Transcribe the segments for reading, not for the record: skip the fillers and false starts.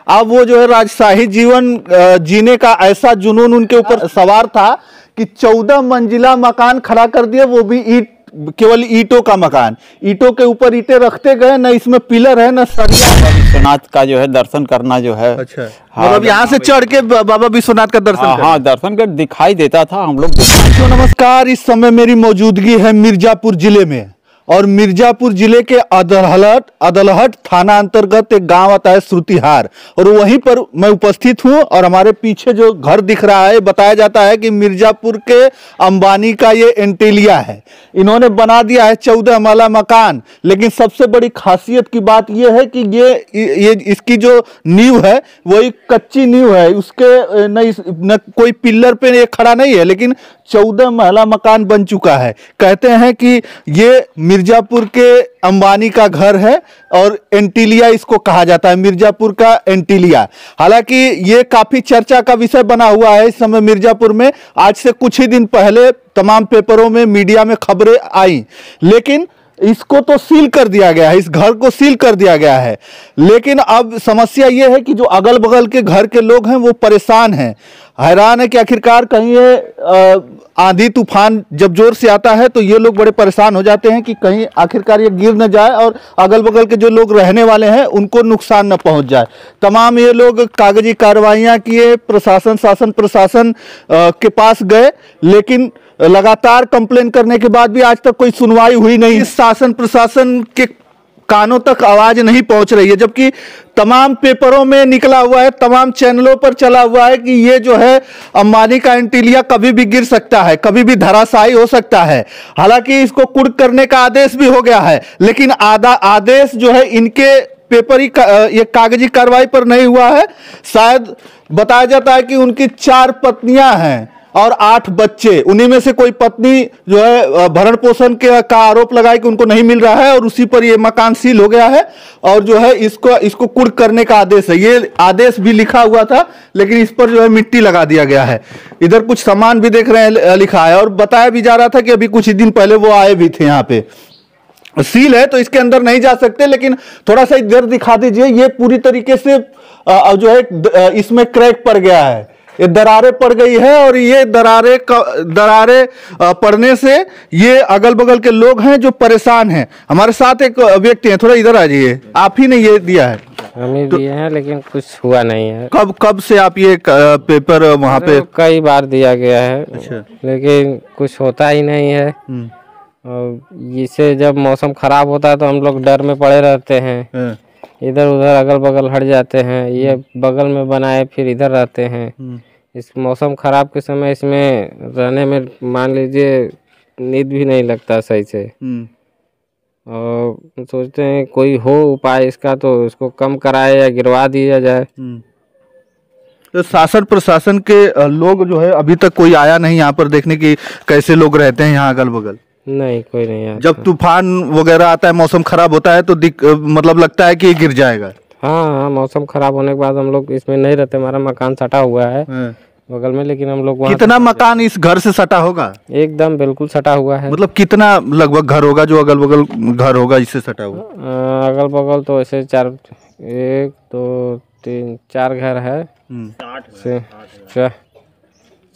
अब वो जो है राजशाही जीवन जीने का ऐसा जुनून उनके ऊपर सवार था कि 14 मंजिला मकान खड़ा कर दिए, वो भी ईंट, केवल ईंटों का मकान। ईंटों के ऊपर ईंटें रखते गए, न इसमें पिलर है न सरिया। विश्वनाथ का जो है दर्शन करना जो है, अच्छा, मतलब यहाँ से चढ़ के बाबा विश्वनाथ का दर्शन हाँ दर्शन कर दिखाई देता था हम लोग। तो नमस्कार, इस समय मेरी मौजूदगी है मिर्जापुर जिले में, और मिर्जापुर जिले के अदलहट थाना अंतर्गत एक गांव आता है श्रुतिहार, और वहीं पर मैं उपस्थित हूं। और हमारे पीछे जो घर दिख रहा है, बताया जाता है कि मिर्जापुर के अंबानी का ये एंटीलिया है। इन्होंने बना दिया है 14 माला मकान। लेकिन सबसे बड़ी खासियत की बात यह है कि ये इसकी जो नींव है वो एक कच्ची नींव है, उसके न कोई पिल्लर पे ये खड़ा नहीं है, लेकिन 14 महला मकान बन चुका है। कहते हैं कि ये मिर्जापुर के अंबानी का घर है, और एंटीलिया इसको कहा जाता है, मिर्जापुर का एंटीलिया। हालांकि ये काफी चर्चा का विषय बना हुआ है इस समय मिर्जापुर में। आज से कुछ ही दिन पहले तमाम पेपरों में, मीडिया में खबरें आई, लेकिन इसको तो सील कर दिया गया है, इस घर को सील कर दिया गया है। लेकिन अब समस्या यह है कि जो अगल बगल के घर के लोग हैं वो परेशान हैं, हैरान है कि आखिरकार कहीं ये आंधी तूफान जब जोर से आता है तो ये लोग बड़े परेशान हो जाते हैं कि कहीं आखिरकार ये गिर न जाए और अगल बगल के जो लोग रहने वाले हैं उनको नुकसान न पहुंच जाए। तमाम ये लोग कागजी कार्रवाइयां किए, शासन प्रशासन के पास गए, लेकिन लगातार कंप्लेन करने के बाद भी आज तक कोई सुनवाई हुई नहीं। इस शासन प्रशासन के कानों तक आवाज नहीं पहुंच रही है, जबकि तमाम पेपरों में निकला हुआ है, तमाम चैनलों पर चला हुआ है कि ये जो है अंबानी का एंटीलिया कभी भी गिर सकता है, कभी भी धराशायी हो सकता है। हालांकि इसको कुर्क करने का आदेश भी हो गया है, लेकिन आदेश जो है इनके पेपरी ये कागजी कार्रवाई पर नहीं हुआ है। शायद बताया जाता है कि उनकी 4 पत्नियां हैं और 8 बच्चे, उन्हीं में से कोई पत्नी जो है भरण पोषण का आरोप लगाए कि उनको नहीं मिल रहा है, और उसी पर ये मकान सील हो गया है। और जो है इसको कुर्क करने का आदेश है, ये आदेश भी लिखा हुआ था, लेकिन इस पर जो है मिट्टी लगा दिया गया है। इधर कुछ सामान भी देख रहे हैं लिखा है, और बताया भी जा रहा था कि अभी कुछ दिन पहले वो आए भी थे। यहाँ पे सील है तो इसके अंदर नहीं जा सकते, लेकिन थोड़ा सा इधर दिखा दीजिए। ये पूरी तरीके से जो है इसमें क्रैक पड़ गया है, ये दरारें पड़ गई है, और ये दरारें पड़ने से ये अगल बगल के लोग हैं जो परेशान हैं। हमारे साथ एक व्यक्ति हैं, थोड़ा इधर आ जाइए। आप ही ने ये दिया है? हम ही दिए हैं, लेकिन कुछ हुआ नहीं है। कब से आप ये पेपर वहाँ पे? कई बार दिया गया है। अच्छा। लेकिन कुछ होता ही नहीं है, और इससे जब मौसम खराब होता है तो हम लोग डर में पड़े रहते हैं, इधर उधर अगल बगल हट जाते हैं। ये बगल में बनाए फिर इधर रहते हैं। इस मौसम खराब के समय इसमें रहने में मान लीजिए नींद भी नहीं लगता सही से, और सोचते हैं कोई हो उपाय इसका तो इसको कम कराए या गिरवा दिया जाए। तो शासन प्रशासन के लोग जो है अभी तक कोई आया नहीं यहाँ पर देखने की कैसे लोग रहते हैं यहाँ अगल बगल? नहीं, कोई नहीं आता। जब तूफान वगैरह आता है, मौसम खराब होता है तो मतलब लगता है कि ये गिर जाएगा। हाँ, मौसम खराब होने के बाद हम लोग इसमें नहीं रहते। हमारा मकान सटा हुआ है बगल में, लेकिन हम लोग कितना मकान इस घर से सटा होगा? एकदम बिल्कुल सटा हुआ है। मतलब कितना लगभग घर होगा जो अगल बगल घर होगा इससे सटा हुआ? अगल बगल तो ऐसे 1 2 3 4 घर है,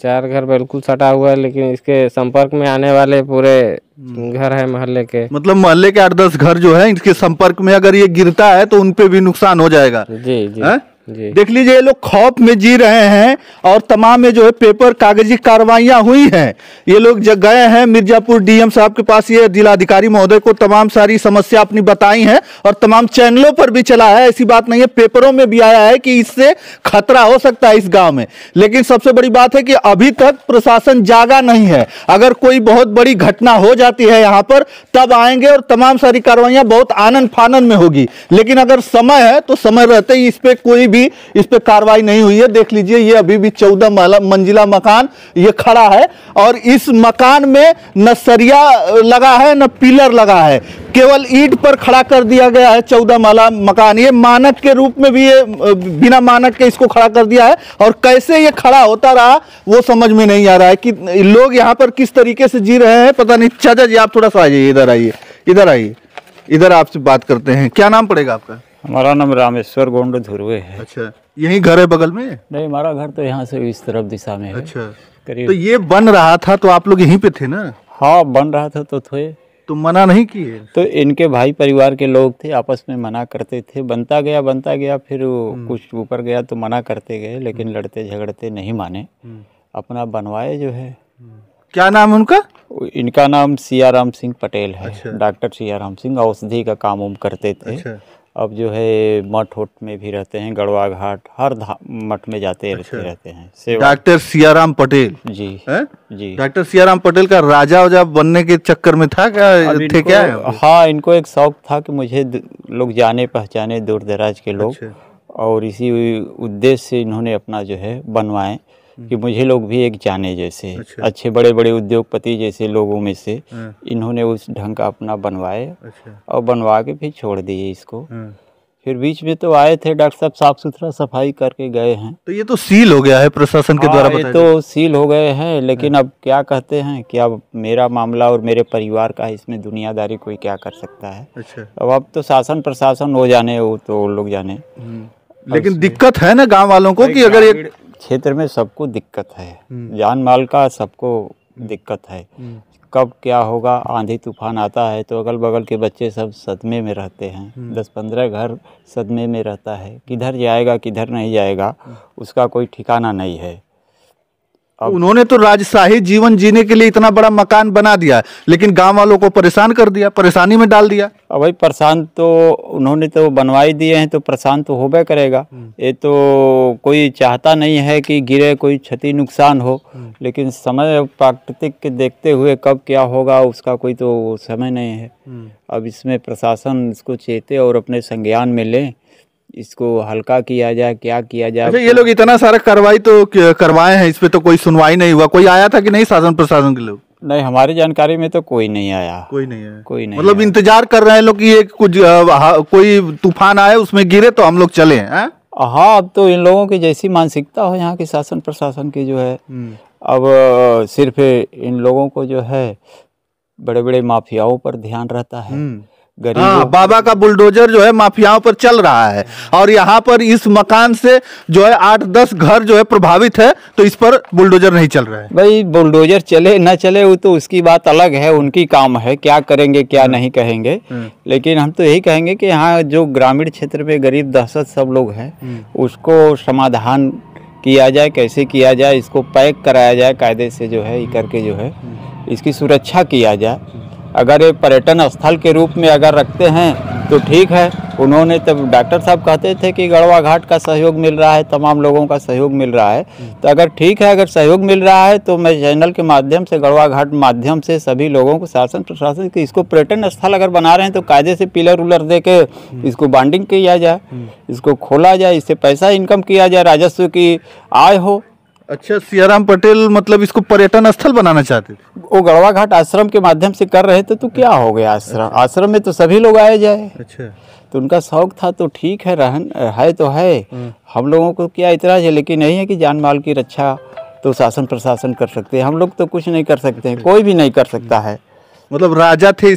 4 घर बिल्कुल सटा हुआ है, लेकिन इसके संपर्क में आने वाले पूरे घर है मोहल्ले के। मतलब मोहल्ले के 8-10 घर जो है इनके संपर्क में अगर ये गिरता है तो उनपे भी नुकसान हो जाएगा। जी जी। देख लीजिए, ये लोग खौफ में जी रहे हैं, और तमाम में जो है पेपर कागजी कार्रवाइयां हुई हैं। ये लोग जब गए हैं मिर्जापुर डीएम साहब के पास, ये जिलाधिकारी महोदय को तमाम सारी समस्या अपनी बताई है, और तमाम चैनलों पर भी चला है, ऐसी बात नहीं है, पेपरों में भी आया है कि इससे खतरा हो सकता है इस गांव में। लेकिन सबसे बड़ी बात है कि अभी तक प्रशासन जागा नहीं है। अगर कोई बहुत बड़ी घटना हो जाती है यहाँ पर तब आएंगे, और तमाम सारी कार्रवाइयां बहुत आनन फानन में होगी। लेकिन अगर समय है तो समय रहते ही इस पे कोई भी इस पे कार्रवाई नहीं हुई है। देख लीजिए, ये अभी भी 14 मंजिला मकान ये खड़ा है, और इस मकान में न सरिया लगा है न पिलर लगा है, केवल ईंट पर खड़ा कर दिया गया है 14 माला मकान। ये मानक के रूप में भी ये बिना मानक के इसको खड़ा कर दिया है, और कैसे ये खड़ा होता रहा वो समझ में नहीं आ रहा है कि लोग यहाँ पर किस तरीके से जी रहे हैं, पता नहीं। चाचा जी, आप थोड़ा सा आ जाइए, इधर आइए, इधर आइए, इधर आपसे बात करते हैं। क्या नाम पड़ेगा आपका? हमारा नाम रामेश्वर गोंड धुर्वे है। अच्छा, यही घर है बगल में? नहीं, हमारा घर तो यहाँ से इस तरफ दिशा में है। अच्छा, करीब। तो ये बन रहा था तो आप लोग यहीं पे थे ना? हाँ, बन रहा था तो थे। तो मना नहीं किए? तो इनके भाई परिवार के लोग थे, आपस में मना करते थे। बनता गया, फिर वो कुछ ऊपर गया तो मना करते गए, लेकिन लड़ते झगड़ते नहीं माने, अपना बनवाए जो है। क्या नाम है उनका? इनका नाम सियाराम सिंह पटेल है। अच्छा। डॉक्टर सियाराम सिंह औषधि का काम उम करते थे। अच्छा। अब जो है मठ उठ में भी रहते हैं, गढ़वा घाट हर मठ में जाते रहते हैं सेवा। डॉक्टर सियाराम पटेल जी है? जी। डॉक्टर सियाराम पटेल का राजा वजा बनने के चक्कर में था क्या? थे क्या? हाँ, इनको एक शौक था कि मुझे लोग जाने पहचाने, दूर दराज के लोग। अच्छा। और इसी उद्देश्य से इन्होंने अपना जो है बनवाए कि मुझे लोग भी एक जाने जैसे। अच्छा। अच्छे बड़े बड़े उद्योगपति जैसे लोगों में से हाँ। इन्होंने उस ढंग का अपना बनवाए। अच्छा। और बनवा के फिर छोड़ दिए इसको। हाँ। फिर बीच में तो आए थे डॉक्टर साहब, साफ सुथरा सफाई करके गए हैं। तो ये तो सील हो गया है प्रशासन के द्वारा? ये तो सील हो गए हैं, लेकिन अब क्या कहते हैं कि अब मेरा मामला और मेरे परिवार का, इसमें दुनियादारी कोई क्या कर सकता है। अच्छा। अब तो शासन प्रशासन हो जाने, वो तो लोग जाने। लेकिन दिक्कत है ना गांव वालों को कि अगर एक क्षेत्र में सबको दिक्कत है, जान माल का सबको दिक्कत है। कब क्या होगा, आंधी तूफान आता है तो अगल बगल के बच्चे सब सदमे में रहते हैं। 10-15 घर सदमे में रहता है, किधर जाएगा किधर नहीं जाएगा उसका कोई ठिकाना नहीं है। उन्होंने तो राजशाही जीवन जीने के लिए इतना बड़ा मकान बना दिया, लेकिन गांव वालों को परेशान कर दिया, परेशानी में डाल दिया। अब भाई परेशान तो उन्होंने तो बनवाई दिए हैं, तो परेशान तो होबे करेगा। ये तो कोई चाहता नहीं है कि गिरे, कोई क्षति नुकसान हो, लेकिन समय प्राकृतिक के देखते हुए कब क्या होगा उसका कोई तो समय नहीं है। अब इसमें प्रशासन इसको चेते और अपने संज्ञान में ले, इसको हल्का किया जाए, क्या किया जाए। अच्छा, ये लोग इतना सारा कार्रवाई तो करवाए हैं, इस पे तो कोई सुनवाई नहीं हुआ? कोई आया था कि नहीं शासन प्रशासन के लोग? नहीं, हमारी जानकारी में तो कोई नहीं आया। कोई नहीं आया? कोई नहीं। मतलब इंतजार कर रहे हैं लोग कि एक कुछ कोई तूफान आए, उसमें गिरे तो हम लोग चले हैं। हाँ, अब तो इन लोगों की जैसी मानसिकता हो यहाँ के शासन प्रशासन की जो है, अब सिर्फ इन लोगों को जो है बड़े बड़े माफियाओं पर ध्यान रहता है। हाँ, बाबा का बुलडोजर जो है माफियाओं पर चल रहा है, और यहाँ पर इस मकान से जो है 8-10 घर जो है प्रभावित है, तो इस पर बुलडोजर नहीं चल रहा है। भाई बुलडोजर चले न चले वो तो उसकी बात अलग है, उनकी काम है, क्या करेंगे क्या नहीं कहेंगे। लेकिन हम तो यही कहेंगे कि यहाँ जो ग्रामीण क्षेत्र में गरीब दहशत सब लोग हैं, उसको समाधान किया जाए। कैसे किया जाए, इसको पैक कराया जाए कायदे से, जो है करके जो है इसकी सुरक्षा किया जाए। अगर ये पर्यटन स्थल के रूप में अगर रखते हैं तो ठीक है। उन्होंने तब डॉक्टर साहब कहते थे कि गढ़वा घाट का सहयोग मिल रहा है, तमाम लोगों का सहयोग मिल रहा है, तो अगर ठीक है, अगर सहयोग मिल रहा है तो मैं चैनल के माध्यम से, गढ़वा घाट माध्यम से सभी लोगों को, शासन प्रशासन की, इसको पर्यटन स्थल अगर बना रहे हैं तो कायदे से पिलर उलर दे के इसको बाइंडिंग किया जाए, इसको खोला जाए, इससे पैसा इनकम किया जाए, राजस्व की आय हो। अच्छा, सियाराम पटेल मतलब इसको पर्यटन स्थल बनाना चाहते थे? वो गढ़वा घाट आश्रम के माध्यम से कर रहे थे, तो क्या हो गया, आश्रम में तो सभी लोग आए जाए। अच्छा, तो उनका शौक था तो ठीक है, रहन है तो है। हम लोगों को क्या इतराज है, लेकिन नहीं है कि जान माल की रक्षा तो शासन प्रशासन कर सकते हैं, हम लोग तो कुछ नहीं कर सकते हैं, कोई भी नहीं कर सकता है। मतलब राजा थे,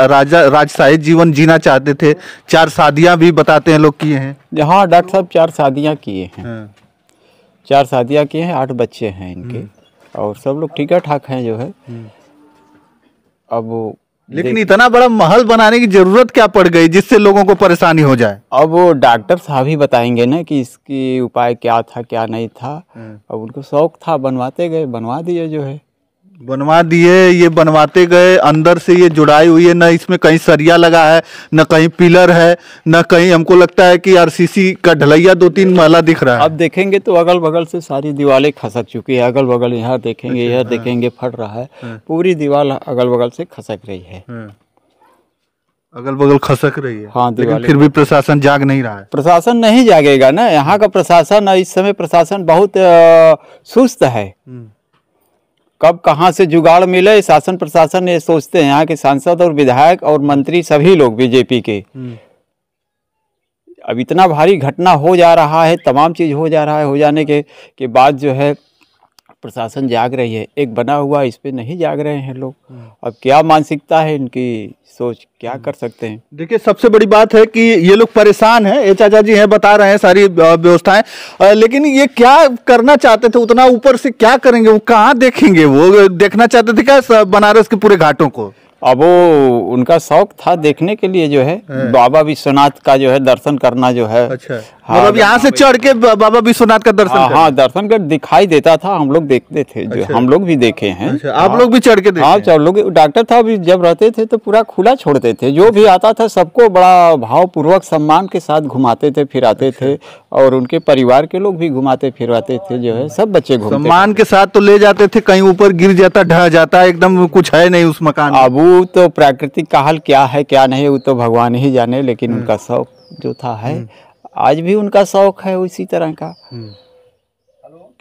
राजा राजशाही जीवन जीना चाहते थे। 4 शादियां भी बताते हैं लोग किए हैं। हाँ, डॉक्टर साहब 4 शादियाँ किए हैं। 4 शादियाँ किए हैं, 8 बच्चे हैं इनके, और सब लोग ठीक ठाक हैं जो है। अब लेकिन इतना बड़ा महल बनाने की जरूरत क्या पड़ गई जिससे लोगों को परेशानी हो जाए? अब वो डॉक्टर साहब ही बताएंगे ना कि इसकी उपाय क्या था क्या नहीं था। अब उनको शौक था, बनवाते गए, बनवा दिए जो है। बनवा दिए, ये बनवाते गए, अंदर से ये जुड़ाई हुई है, न इसमें कहीं सरिया लगा है, न कहीं पिलर है, न कहीं हमको लगता है कि आरसीसी का ढलैया 2-3 महला दिख रहा है। अब देखेंगे तो अगल बगल से सारी दीवारें खसक चुकी है, अगल बगल यहाँ देखेंगे, यह देखेंगे फट रहा है, पूरी दीवार अगल बगल से खसक रही है। अगल बगल खसक रही है। हाँ, लेकिन फिर भी प्रशासन जाग नहीं रहा है। प्रशासन नहीं जागेगा ना, यहाँ का प्रशासन इस समय प्रशासन बहुत सुस्त है। कब कहाँ से जुगाड़ मिले, शासन प्रशासन ये सोचते हैं। यहाँ के सांसद और विधायक और मंत्री सभी लोग बीजेपी के, अब इतना भारी घटना हो जा रहा है, तमाम चीज़ हो जा रहा है, हो जाने के बाद जो है प्रशासन जाग रही है, एक बना हुआ इस पे नहीं जाग रहे हैं लोग। अब क्या मानसिकता है इनकी, सोच क्या कर सकते हैं। देखिए सबसे बड़ी बात है कि ये लोग परेशान हैं, ये चाचा जी हैं बता रहे हैं सारी व्यवस्थाएं, लेकिन ये क्या करना चाहते थे, उतना ऊपर से क्या करेंगे, वो कहाँ देखेंगे, वो देखना चाहते थे क्या बनारस के पूरे घाटों को। अब वो उनका शौक था देखने के लिए जो है बाबा विश्वनाथ का जो है दर्शन करना जो है। अच्छा, मतलब यहाँ से चढ़ के बाबा विश्वनाथ का दर्शन हाँ दर्शन कर दिखाई देता था, हम लोग देखते थे जो हम लोग भी देखे हैं। अच्छा, आप लोग भी चढ़ के देखे? हाँ चढ़ लोग, डॉक्टर साहब जब रहते थे तो पूरा खुला छोड़ते थे, जो भी आता था सबको बड़ा भावपूर्वक सम्मान के साथ घुमाते थे फिराते थे, और उनके परिवार के लोग भी घुमाते फिरवाते थे जो है, सब बच्चे घूमते सम्मान के साथ तो ले जाते थे, कहीं ऊपर गिर जाता ढह जाता एकदम कुछ है नहीं उस मकान में। अब वो तो प्राकृतिक का हाल क्या है क्या नहीं वो तो भगवान ही जाने, लेकिन उनका शौक जो था है, आज भी उनका शौक है उसी तरह का।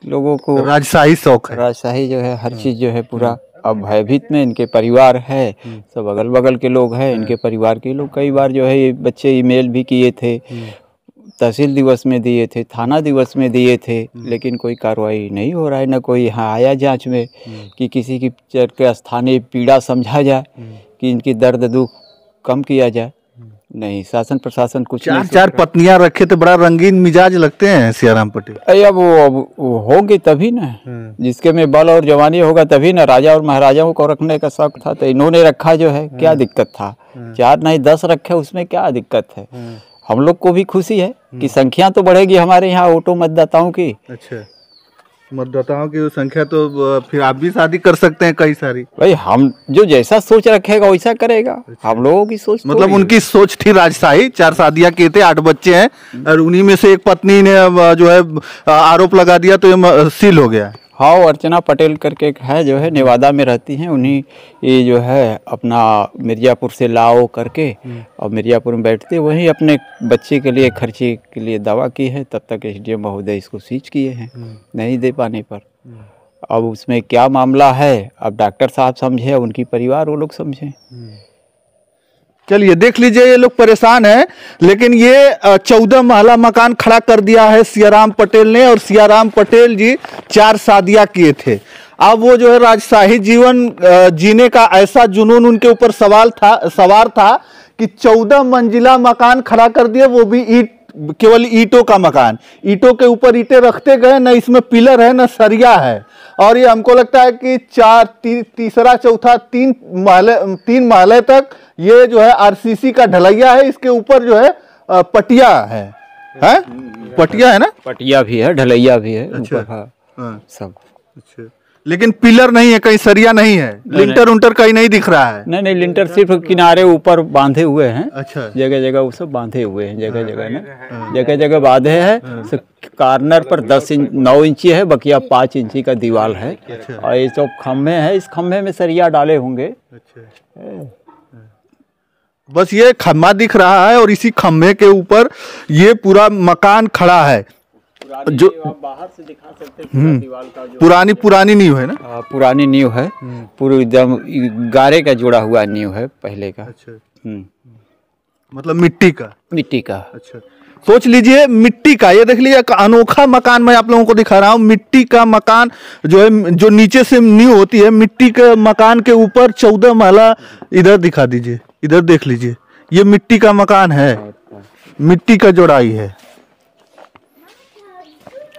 लोगों को राजशाही शौक है, राजशाही जो है हर चीज जो है पूरा। अब भयभीत में इनके परिवार है, सब अगल बगल के लोग हैं, इनके परिवार के लोग कई बार जो है ये बच्चे ईमेल भी किए थे, तहसील दिवस में दिए थे, थाना दिवस में दिए थे, लेकिन कोई कार्रवाई नहीं हो रहा है, न कोई यहाँ आया जांच में कि किसी की के स्थानीय पीड़ा समझा जाए, कि इनकी दर्द दुख कम किया जाए। नहीं, शासन प्रशासन कुछ चार नहीं। चार पत्नियां रखे तो बड़ा रंगीन मिजाज लगते हैं सियाराम पटेल। अरे अब वो होंगे तभी ना, जिसके में बल और जवानी होगा तभी ना। राजा और महाराजाओं को रखने का शौक था तो इन्होंने रखा जो है, क्या दिक्कत था। 4 नहीं 10 रखे, उसमें क्या दिक्कत है। हम लोग को भी खुशी है कि संख्या तो बढ़ेगी हमारे यहाँ ऑटो मतदाताओं की। अच्छा, मतदाताओं की संख्या तो फिर आप भी शादी कर सकते हैं कई सारी। भाई हम जो जैसा सोच रखेगा वैसा करेगा। हम लोगों की सोच मतलब उनकी सोच थी राजशाही, 4 शादियां किए थे, 8 बच्चे हैं, और उन्हीं में से एक पत्नी ने जो है आरोप लगा दिया तो ये सील हो गया। हाँ, अर्चना पटेल करके एक है जो है नेवादा में रहती हैं, उन्हीं ये जो है अपना मिर्ज़ापुर से लाओ करके और मिर्ज़ापुर में बैठते वहीं अपने बच्चे के लिए खर्चे के लिए दावा की है। तब तक एसडीएम महोदय इसको सीज किए हैं नहीं दे पाने पर। अब उसमें क्या मामला है, अब डॉक्टर साहब समझे, उनकी परिवार वो लोग समझें। चलिए देख लीजिए, ये लोग परेशान हैं, लेकिन ये 14 महला मकान खड़ा कर दिया है सियाराम पटेल ने, और सियाराम पटेल जी 4 शादियां किए थे। अब वो जो है राजशाही जीवन जीने का ऐसा जुनून उनके ऊपर सवार था कि 14 मंजिला मकान खड़ा कर दिए, वो भी केवल ईंटों का मकान। ईंटों के ऊपर ईंटें रखते गए, न इसमें पिलर है न सरिया है, और ये हमको लगता है कि तीसरा चौथा 3 महले तक ये जो है आरसीसी का ढलैया है, इसके ऊपर जो है पटिया है पटिया है ना, पटिया भी है, ढलैया भी है। अच्छा, हाँ, सब। अच्छा, लेकिन पिलर नहीं है, कहीं सरिया नहीं है, लिंटर उंटर कहीं नहीं दिख रहा है। नहीं, लिंटर सिर्फ किनारे ऊपर बांधे हुए हैं। अच्छा, जगह जगह वो सब बांधे हुए हैं, जगह जगह ना, जगह जगह बांधे हैं। कार्नर पर 9 इंची है, बकिया 5 इंची का दीवार है। और ये जो खम्भे हैं, इस खम्भे में सरिया डाले होंगे। बस ये खम्भा दिख रहा है और इसी खम्भे के ऊपर ये पूरा मकान खड़ा है। जो बाहर से दिखा सकते हैं दीवार का, जो पुरानी नींव है ना, पुरानी नींव है, पूरी एकदम गारे का जुड़ा हुआ नींव है पहले का। अच्छा, मतलब मिट्टी का। अच्छा, सोच लीजिए मिट्टी का, ये देख लीजिए अनोखा मकान मैं आप लोगों को दिखा रहा हूँ। मिट्टी का मकान जो है, जो नीचे से नींव होती है, मिट्टी के मकान के ऊपर 14 महला। इधर दिखा दीजिए, इधर देख लीजिए, ये मिट्टी का मकान है, मिट्टी का जुड़ाई है।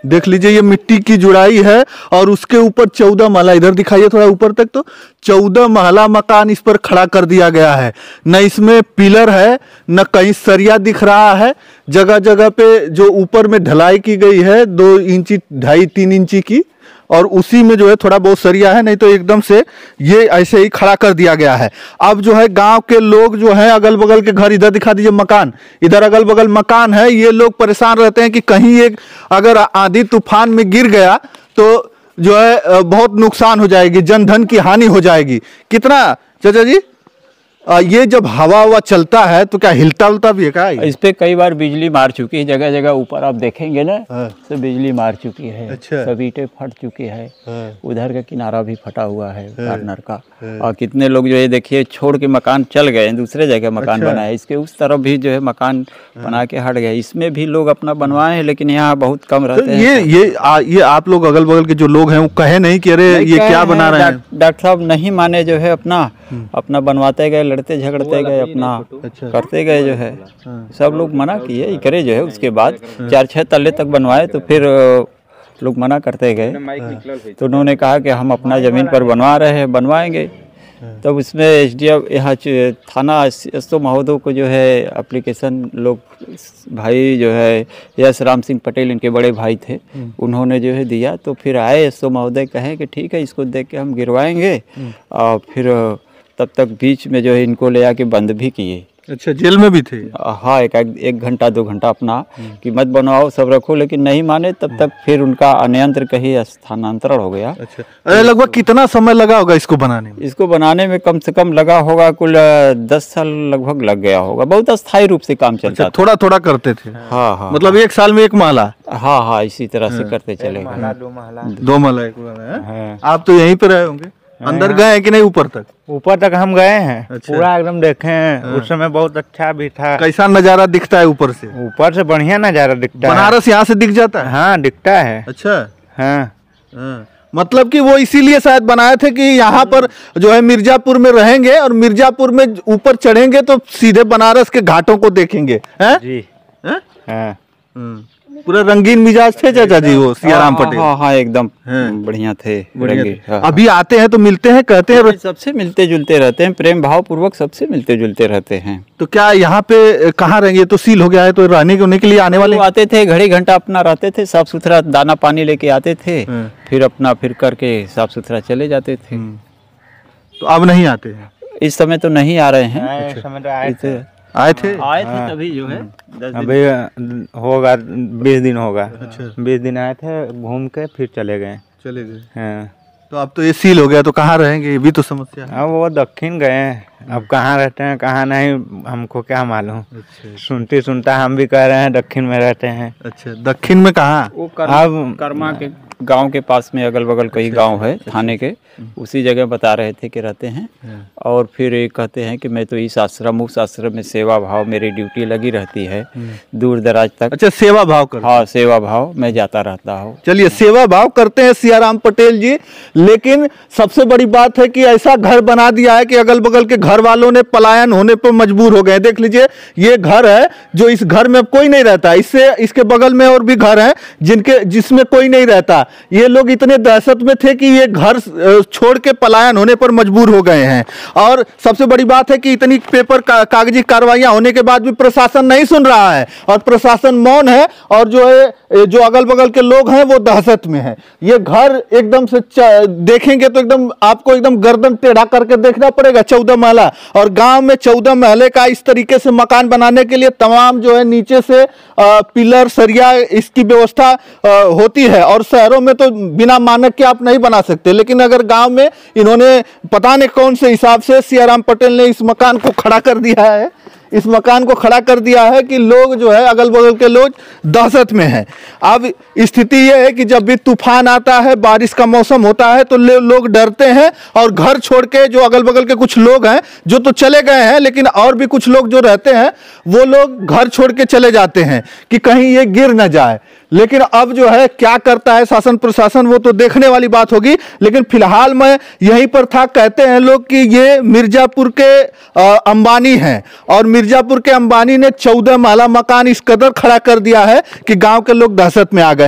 देख लीजिए, ये मिट्टी की जुड़ाई है और उसके ऊपर 14 महला, इधर दिखाइए थोड़ा ऊपर तक, तो 14 महला मकान इस पर खड़ा कर दिया गया है। न इसमें पिलर है, न कहीं सरिया दिख रहा है। जगह जगह पे जो ऊपर में ढलाई की गई है 2 इंची 2.5-3 इंची की, और उसी में जो है थोड़ा बहुत सरिया है, नहीं तो एकदम से ये ऐसे ही खड़ा कर दिया गया है। अब जो है गांव के लोग जो है, अगल बगल के घर, इधर दिखा दीजिए मकान, इधर अगल बगल मकान है, ये लोग परेशान रहते हैं कि कहीं एक अगर आंधी तूफान में गिर गया तो जो है बहुत नुकसान हो जाएगी, जन धन की हानि हो जाएगी। कितना चाचा जी, ये जब हवा हवा चलता है तो क्या हिलता उलता भी है क्या? इस पे कई बार बिजली मार चुकी है, जगह जगह ऊपर आप देखेंगे ना तो बिजली मार चुकी है। अच्छा। सब ईंटें फट चुकी है। उधर का किनारा भी फटा हुआ है कार्नर का। और कितने लोग जो है देखिए छोड़ के मकान चल गए, दूसरे जगह मकान बनाए। इसके उस तरफ भी जो है मकान बना के हट गए। इसमें भी लोग अपना बनवाए हैं, लेकिन यहाँ बहुत कम रहते हैं। ये आप लोग अगल बगल के जो लोग हैं वो कहे नहीं कि अरे ये क्या बना रहे हैं? डॉक्टर साहब नहीं माने, जो है अपना बनवाते गए, लड़ते झगड़ते गए, अपना करते गए जो है। सब लोग मना किए करे जो है। उसके बाद 4-6 तल्ले तक बनवाए तो फिर लोग मना करते गए। तो उन्होंने कहा कि हम अपना ज़मीन पर बनवा रहे हैं, बनवाएंगे। तब उसमें एसडीएम यहाँ थाना एसओ महोदय को जो है एप्लीकेशन लोग भाई जो है यश राम सिंह पटेल इनके बड़े भाई थे, उन्होंने जो है दिया। तो फिर आए एसओ महोदय, कहे कि ठीक है इसको देख के हम गिरवाएंगे। और फिर तब तक बीच में जो है इनको ले आके बंद भी किए। अच्छा, जेल में भी थे? हाँ, एक घंटा 2 घंटा अपना कि मत बनवाओ, सब रखो, लेकिन नहीं माने। तब तक फिर उनका अन्यंत्र कहीं स्थानांतरण हो गया। अच्छा, अरे लगभग कितना समय लगा होगा इसको बनाने में? इसको बनाने में कम से कम लगा होगा कुल 10 साल लगभग लग गया होगा। बहुत अस्थायी रूप से काम चलता था। थोड़ा थोड़ा करते थे? हाँ, मतलब 1 साल में 1 माला? हाँ, इसी तरह से करते चले गए। 2 माला 1 माला। आप तो यहीं पे रहे होंगे? अंदर गए हैं कि नहीं ऊपर तक? ऊपर तक हम गए हैं। अच्छा। पूरा एकदम देखे हैं। उस समय बहुत अच्छा भी था। कैसा नजारा दिखता है ऊपर से? ऊपर से बढ़िया नजारा दिखता है। बनारस यहाँ से दिख जाता है? हाँ, दिखता है। अच्छा। हाँ। मतलब कि वो इसीलिए शायद बनाए थे कि यहाँ पर जो है मिर्जापुर में रहेंगे और मिर्जापुर में ऊपर चढ़ेंगे तो सीधे बनारस के घाटों को देखेंगे। हैं जी। हाँ। पूरा रंगीन मिजाज थे चाचा जी वो सियाराम पटेल? हाँ, एकदम बढ़िया थे। अभी आते हैं तो मिलते हैं, कहते हैं सबसे मिलते जुलते रहते हैं, प्रेम भाव पूर्वक सबसे मिलते जुलते रहते हैं। तो क्या यहाँ पे कहाँ रहेंगे? तो सील हो गया है, तो रहने के लिए आने वाले आते थे, घड़ी घंटा अपना रहते थे, साफ सुथरा दाना पानी लेके आते थे, फिर अपना फिर करके साफ सुथरा चले जाते थे। तो अब नहीं आते हैं? इस समय तो नहीं आ रहे हैं। इस समय तो आए थे तभी जो है अभी होगा 20 दिन होगा। अच्छा। 20 दिन आए थे, घूम के फिर चले गए। हाँ। तो अब तो ये सील हो गया, तो कहाँ रहेंगे? ये भी तो समस्या है। अब वो दक्षिण गए हैं, अब कहाँ रहते हैं कहाँ नहीं हमको क्या मालूम। अच्छा। सुनता हम भी कह रहे हैं दक्षिण में रहते हैं। अच्छा, दक्षिण में कहाँ? अब कर्मा के गांव के पास में अगल बगल कई गांव है थाने के, उसी जगह बता रहे थे कि रहते हैं। और फिर ये कहते हैं कि मैं तो उस आश्रम में सेवा भाव मेरी ड्यूटी लगी रहती है दूर दराज तक। अच्छा, सेवा भाव कर? हाँ, सेवा भाव मैं जाता रहता हूँ। चलिए, सेवा भाव करते हैं सियाराम पटेल जी। लेकिन सबसे बड़ी बात है कि ऐसा घर बना दिया है कि अगल बगल के घर वालों ने पलायन होने पर मजबूर हो गए। देख लीजिए, ये घर है जो इस घर में कोई नहीं रहता। इसके बगल में और भी घर है जिसमें कोई नहीं रहता। ये लोग इतने दहशत में थे कि ये घर छोड़ के पलायन होने पर मजबूर हो गए हैं। और सबसे बड़ी बात है कि इतनी कागजी कार्रवाइयां होने के बाद भी प्रशासन नहीं सुन रहा है और प्रशासन मौन है। और जो अगल बगल के लोग हैं वो दहशत में हैं। ये घर एकदम से देखेंगे तो एकदम आपको एकदम गर्दन टेढ़ा करके देखना पड़ेगा। 14 महला, और गांव में 14 महले का इस तरीके से मकान बनाने के लिए तमाम जो है नीचे से पिलर सरिया इसकी व्यवस्था होती है। और शहरों में तो बिना मानक के आप नहीं बना सकते, लेकिन अगर गांव में इन्होंने पता नहीं कौन से हिसाब से सियाराम पटेल ने इस मकान को खड़ा कर दिया है। इस मकान को खड़ा कर दिया है कि लोग जो है अगल बगल के लोग दहशत में हैं। अब स्थिति यह है कि जब भी तूफान आता है, बारिश का मौसम होता है, तो लोग डरते हैं और घर छोड़ के जो अगल बगल के कुछ लोग हैं जो तो चले गए हैं, लेकिन और भी कुछ लोग जो रहते हैं वो लोग घर छोड़ के चले जाते हैं कि कहीं ये गिर न जाए। लेकिन अब जो है क्या करता है शासन प्रशासन, वो तो देखने वाली बात होगी। लेकिन फिलहाल मैं यहीं पर था। कहते हैं लोग कि ये मिर्जापुर के अंबानी हैं और मिर्जापुर के अंबानी ने 14 महला मकान इस कदर खड़ा कर दिया है कि गांव के लोग दहशत में आ गए।